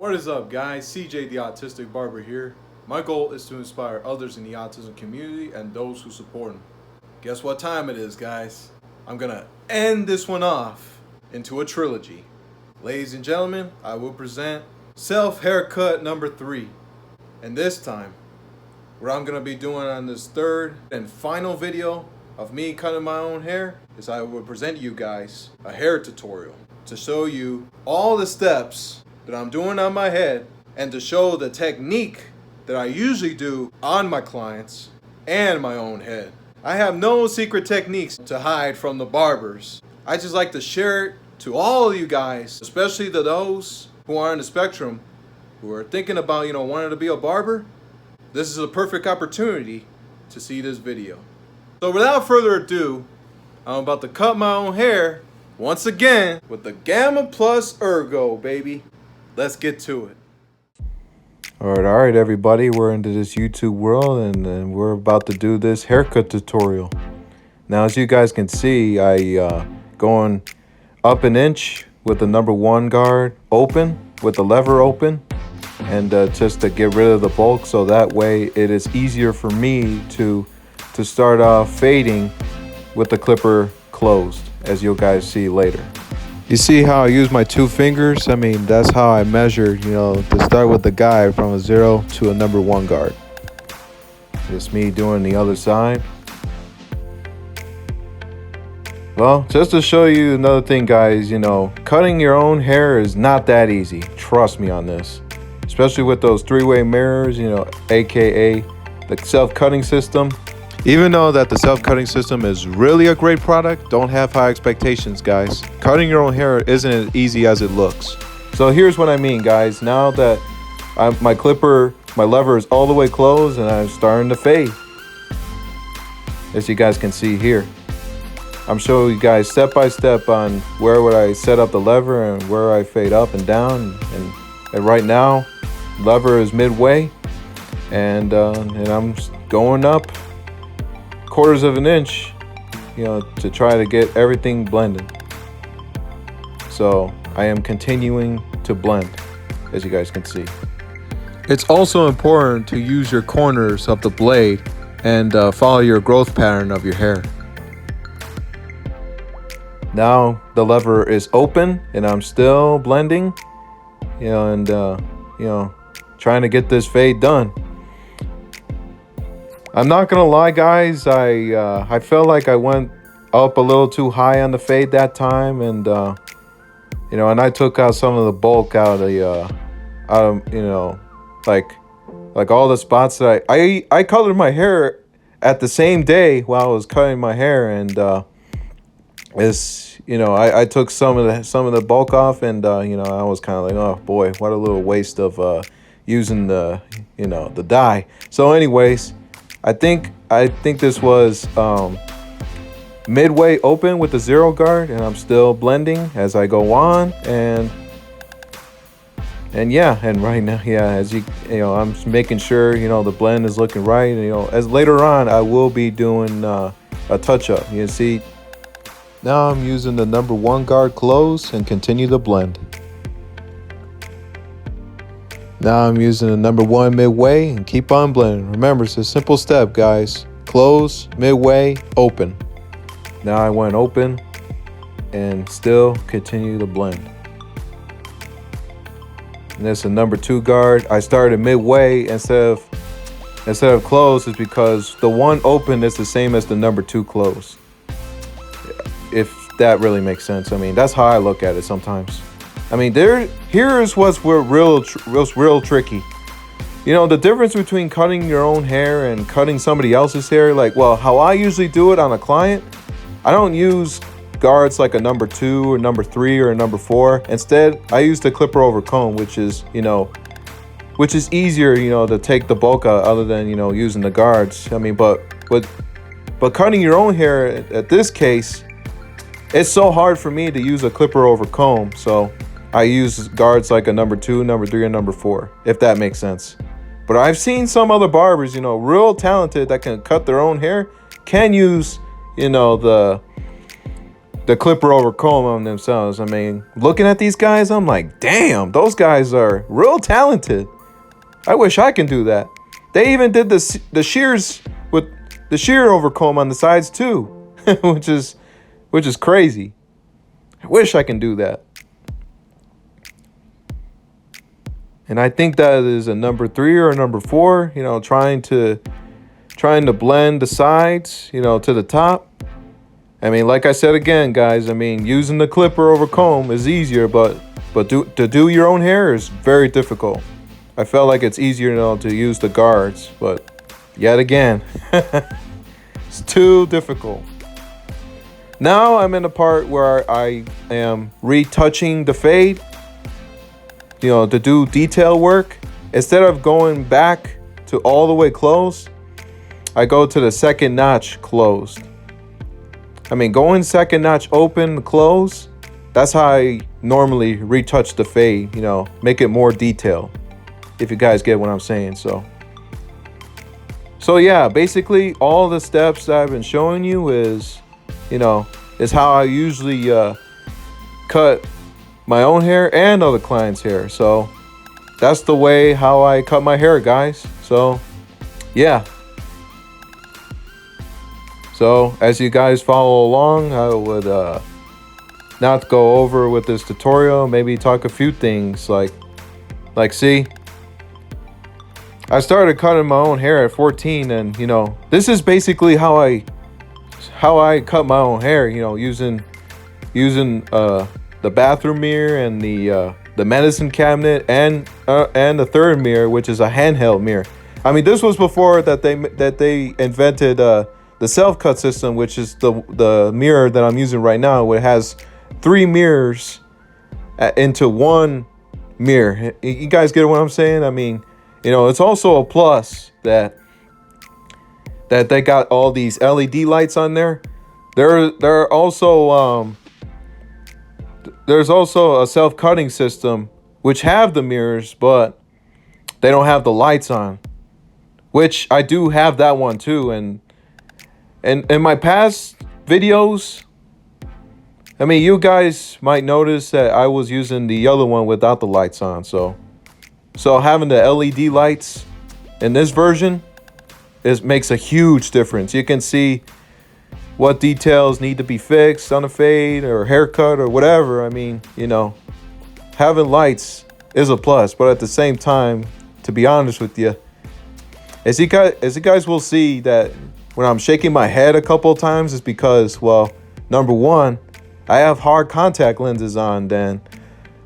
What is up, guys? CJ the Autistic Barber here. My goal is to inspire others in the autism community and those who support them. Guess what time it is, guys? I'm gonna end this one off into a trilogy. Ladies and gentlemen, I will present Self Haircut number 3. And this time, what I'm gonna be doing on this third and final video of me cutting my own hair is I will present you guys a hair tutorial to show you all the steps that I'm doing on my head and to show the technique that I usually do on my clients and my own head. I have no secret techniques to hide from the barbers. I just like to share it to all of you guys, especially to those who are on the spectrum, who are thinking about, wanting to be a barber. This is a perfect opportunity to see this video. So without further ado, I'm about to cut my own hair once again with the Gamma Plus Ergo, baby. Let's get to it. All right, everybody. We're into this YouTube world, and we're about to do this haircut tutorial. Now, as you guys can see, I going up an inch with the number 1 guard open, with the lever open, and just to get rid of the bulk, so that way it is easier for me to start off fading with the clipper closed, as you guys see later. You see how I use my 2 fingers? I mean, that's how I measure, to start with the guide from a 0 to a number 1 guard. It's me doing the other side. Well, just to show you another thing, guys, cutting your own hair is not that easy. Trust me on this. Especially with those 3-way mirrors, aka the self-cutting system. Even though that the self-cutting system is really a great product, don't have high expectations, guys. Cutting your own hair isn't as easy as it looks. So here's what I mean, guys. Now that my lever is all the way closed and I'm starting to fade. As you guys can see here. I'm showing you guys step by step on where would I set up the lever and where I fade up and down. And right now, lever is midway, and I'm going up quarters of an inch, to try to get everything blended. So I am continuing to blend, as you guys can see. It's also important to use your corners of the blade and follow your growth pattern of your hair. Now the lever is open and I'm still blending, and trying to get this fade done. I'm not gonna lie, guys, I felt like I went up a little too high on the fade that time, and and I took out some of the bulk out of like all the spots that I colored my hair at the same day while I was cutting my hair, and I took some of the bulk off, and I was kind of like, oh boy, what a little waste of using the the dye. So anyways, I think this was midway open with the 0 guard, and I'm still blending as I go on, and right now, as I'm making sure the blend is looking right, and as later on I will be doing a touch-up. You see, now I'm using the number 1 guard close and continue the blend. Now I'm using the number 1 midway and keep on blending. Remember, it's a simple step, guys. Close, midway, open. Now I went open and still continue to blend. And that's a number 2 guard. I started midway instead of close, is because the 1 open is the same as the number 2 close. If that really makes sense. I mean, that's how I look at it sometimes. I mean, here's what's real tricky. The difference between cutting your own hair and cutting somebody else's hair, how I usually do it on a client, I don't use guards like a number 2 or number 3 or a number 4. Instead, I use the clipper over comb, which is easier, to take the bulk out other than, using the guards. I mean, but cutting your own hair, at this case, it's so hard for me to use a clipper over comb, so I use guards like a number 2, number 3, and number 4, if that makes sense. But I've seen some other barbers, real talented, that can cut their own hair, can use, the the clipper over comb on themselves. I mean, looking at these guys, I'm like, damn, those guys are real talented. I wish I can do that. They even did the shears with the shear over comb on the sides too, which is crazy. I wish I can do that. And I think that is a number 3 or a number 4, you know, trying to blend the sides, you know, to the top. I mean, like I said again, guys, I mean, using the clipper over comb is easier, but to do your own hair is very difficult. I felt like it's easier, you know, to use the guards, but yet again, it's too difficult. Now I'm in the part where I am retouching the fade, you know, to do detail work. Instead of going back to all the way closed, I go to the second notch closed. I mean, going second notch open, close, that's how I normally retouch the fade, you know, make it more detailed, if you guys get what I'm saying. So yeah, basically all the steps that I've been showing you is, you know, is how I usually cut my own hair and other clients' hair. So that's the way how I cut my hair, guys. So yeah. So as you guys follow along, I would not go over with this tutorial, maybe talk a few things like see, I started cutting my own hair at 14, and you know, this is basically how I cut my own hair, you know, using the bathroom mirror and the medicine cabinet and the third mirror, which is a handheld mirror. I mean, this was before that they invented the self-cut system, which is the mirror that I'm using right now, where it has 3 mirrors into one mirror. You guys get what I'm saying? I mean, you know, it's also a plus that they got all these LED lights on there. There are also there's also a self-cutting system which have the mirrors, but they don't have the lights on, which I do have that one too. And in my past videos, I mean, you guys might notice that I was using the other one without the lights on. So having the LED lights in this version makes a huge difference. You can see what details need to be fixed on a fade or haircut or whatever. I mean, you know, having lights is a plus, but at the same time, to be honest with you, as you guys will see, that when I'm shaking my head a couple of times, it's because, well, number one, I have hard contact lenses on, then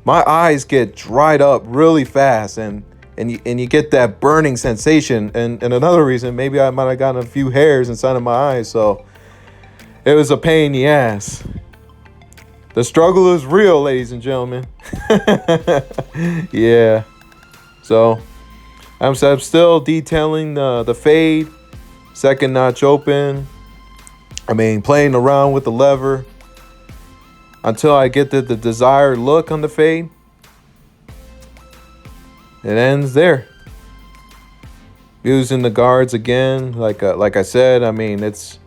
my eyes get dried up really fast, and you get that burning sensation. And another reason, maybe I might have gotten a few hairs inside of my eyes, so it was a pain in the ass. The struggle is real, ladies and gentlemen. Yeah. So I'm still detailing the fade, second notch open. I mean, playing around with the lever until I get the desired look on the fade. It ends there. Using the guards again, like I said. I mean, it's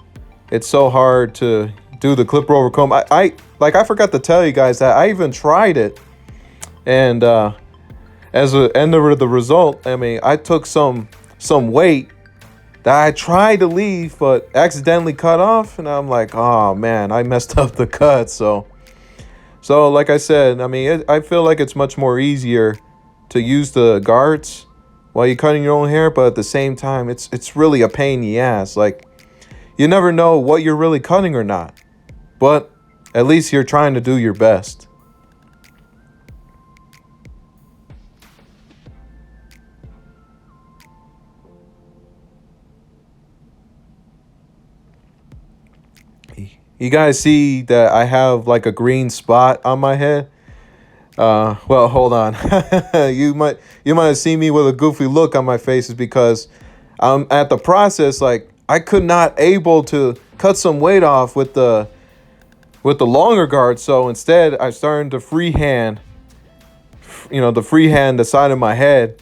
so hard to do the clipper over comb. I forgot to tell you guys that I even tried it, and as an end of the result, I mean, I took some weight that I tried to leave but accidentally cut off, and I'm like, oh man, I messed up the cut. So like I said, I mean, I feel like it's much more easier to use the guards while you're cutting your own hair, but at the same time, it's really a pain in the ass. Like, you never know what you're really cutting or not, but at least you're trying to do your best. You guys see that I have like a green spot on my head? Well, hold on. You might have seen me with a goofy look on my face, is because I'm at the process, like, I could not able to cut some weight off with the longer guard. So instead, I started to freehand, the side of my head,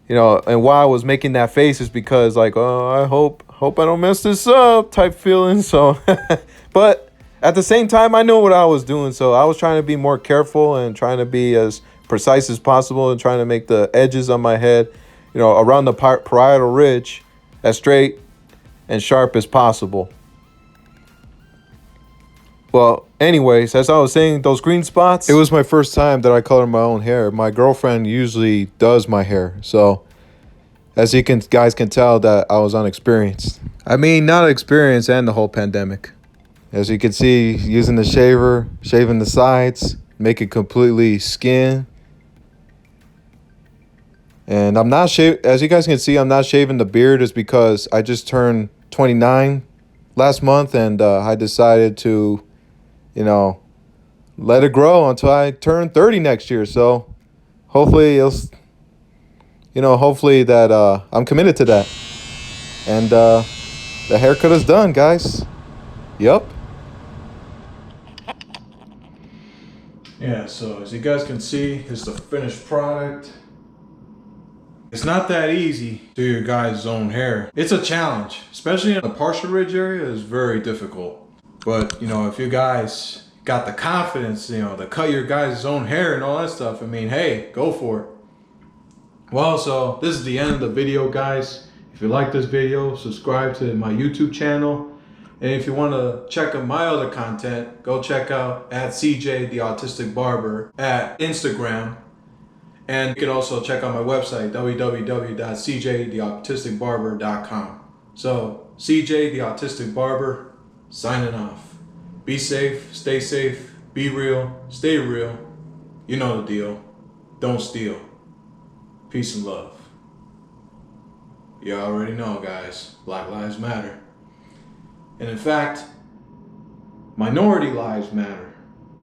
you know. And why I was making that face is because, like, oh, I hope I don't mess this up type feeling. So, but at the same time, I knew what I was doing, so I was trying to be more careful and trying to be as precise as possible and trying to make the edges on my head, around the parietal ridge as straight and sharp as possible. Well, anyways, as I was saying, those green spots, it was my first time that I colored my own hair. My girlfriend usually does my hair, so as guys can tell that I was unexperienced. I mean, not experienced and the whole pandemic. As you can see, using the shaver, shaving the sides, make it completely skin. And I'm not as you guys can see, I'm not shaving the beard is because I just turned 29 last month and I decided to, let it grow until I turn 30 next year. So hopefully hopefully that I'm committed to that. And the haircut is done, guys. Yup. Yeah, so as you guys can see, it's the finished product. It's not that easy to do your guys' own hair. It's a challenge, especially in the partial ridge area. It's very difficult. But if you guys got the confidence, to cut your guys' own hair and all that stuff, I mean, hey, go for it. Well, so this is the end of the video, guys. If you like this video, subscribe to my YouTube channel. And if you want to check out my other content, go check out at CJ the Autistic Barber at Instagram. And you can also check out my website, www.cjtheautisticbarber.com. So, CJ the Autistic Barber, signing off. Be safe, be real, stay real. You know the deal. Don't steal. Peace and love. You already know, guys. Black Lives Matter. And in fact, minority lives matter.